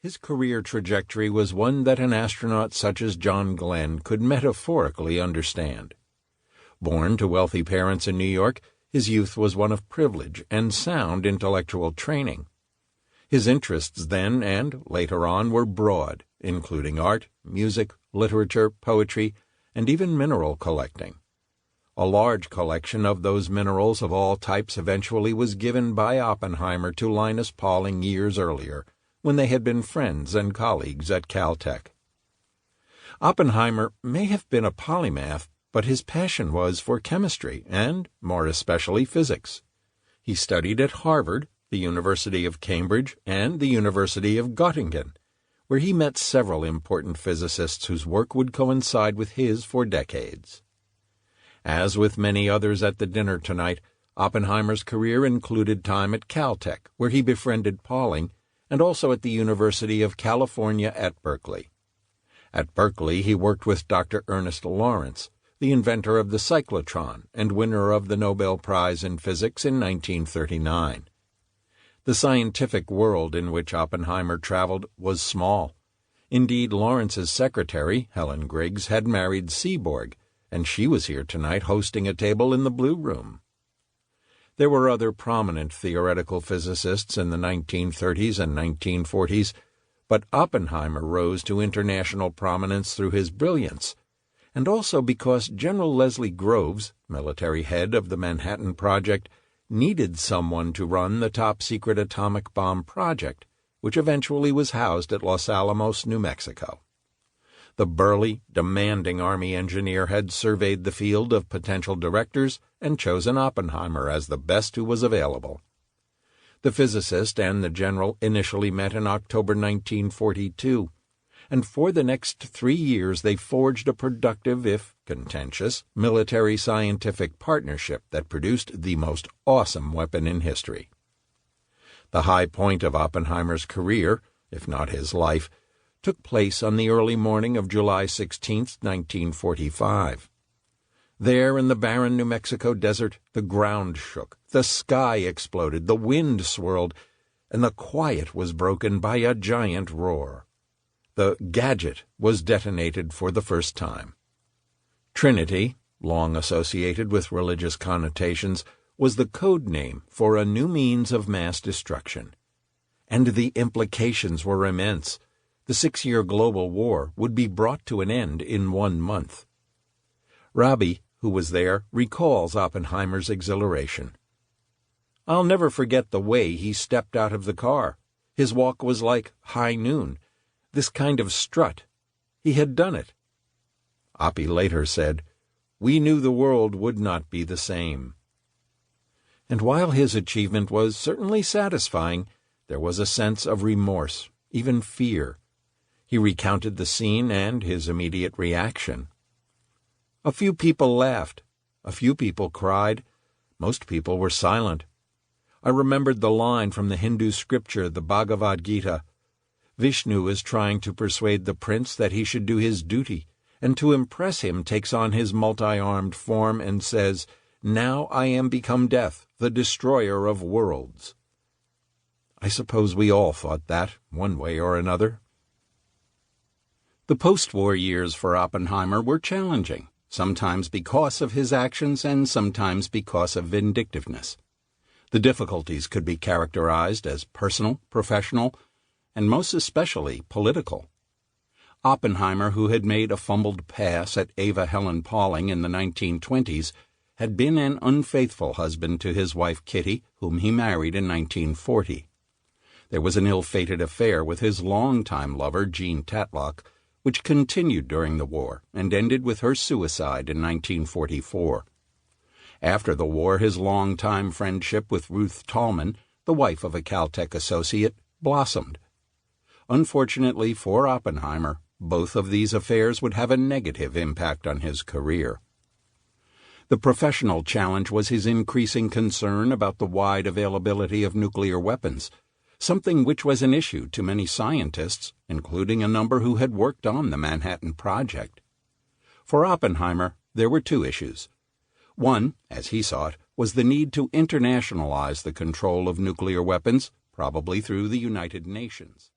his career trajectory was one that an astronaut such as John Glenn could metaphorically understand. Born to wealthy parents in New York, his youth was one of privilege and sound intellectual training. His interests then and later on were broad, including art, music, literature, poetry, and even mineral collecting. A large collection of those minerals of all types eventually was given by Oppenheimer to Linus Pauling years earlier, when they had been friends and colleagues at Caltech. Oppenheimer may have been a polymath, but his passion was for chemistry and, more especially, physics. He studied at Harvard, the University of Cambridge, and the University of Göttingen, where he met several important physicists whose work would coincide with his for decades. As with many others at the dinner tonight, Oppenheimer's career included time at Caltech, where he befriended Pauling, and also at the University of California at Berkeley. At Berkeley, he worked with Dr. Ernest Lawrence, the inventor of the cyclotron and winner of the Nobel Prize in Physics in 1939. The scientific world in which Oppenheimer traveled was small. Indeed, Lawrence's secretary, Helen Griggs, had married Seaborg, and she was here tonight hosting a table in the Blue Room. There were other prominent theoretical physicists in the 1930s and 1940s, but Oppenheimer rose to international prominence through his brilliance, and also because General Leslie Groves, military head of the Manhattan Project, needed someone to run the top-secret atomic bomb project, which eventually was housed at Los Alamos, New Mexico. The burly, demanding Army engineer had surveyed the field of potential directors and chosen Oppenheimer as the best who was available. The physicist and the general initially met in October 1942, and for the next 3 years they forged a productive, if contentious, military-scientific partnership that produced the most awesome weapon in history. The high point of Oppenheimer's career, if not his life, took place on the early morning of July 16, 1945. There in the barren New Mexico desert, the ground shook, the sky exploded, the wind swirled, and the quiet was broken by a giant roar. The gadget was detonated for the first time. Trinity, long associated with religious connotations, was the code name for a new means of mass destruction. And the implications were immense. The 6-year global war would be brought to an end in 1 month. Robbie, who was there, recalls Oppenheimer's exhilaration. "I'll never forget the way he stepped out of the car. His walk was like high noon, this kind of strut. He had done it." Oppie later said, "We knew the world would not be the same." And while his achievement was certainly satisfying, there was a sense of remorse, even fear. He recounted the scene and his immediate reaction. "A few people laughed. A few people cried. Most people were silent. I remembered the line from the Hindu scripture, the Bhagavad Gita. Vishnu is trying to persuade the prince that he should do his duty, and to impress him takes on his multi-armed form and says, 'Now I am become death, the destroyer of worlds.' I suppose we all thought that, one way or another." The post-war years for Oppenheimer were challenging, sometimes because of his actions and sometimes because of vindictiveness. The difficulties could be characterized as personal, professional, and most especially political. Oppenheimer, who had made a fumbled pass at Ava Helen Pauling in the 1920s, had been an unfaithful husband to his wife Kitty, whom he married in 1940. There was an ill-fated affair with his longtime lover, Jean Tatlock, which continued during the war and ended with her suicide in 1944. After the war, his long-time friendship with Ruth Tallman, the wife of a Caltech associate, blossomed. Unfortunately for Oppenheimer, both of these affairs would have a negative impact on his career. The professional challenge was his increasing concern about the wide availability of nuclear weapons, something which was an issue to many scientists, including a number who had worked on the Manhattan Project. For Oppenheimer, there were 2 issues. One, as he saw it, was the need to internationalize the control of nuclear weapons, probably through the United Nations.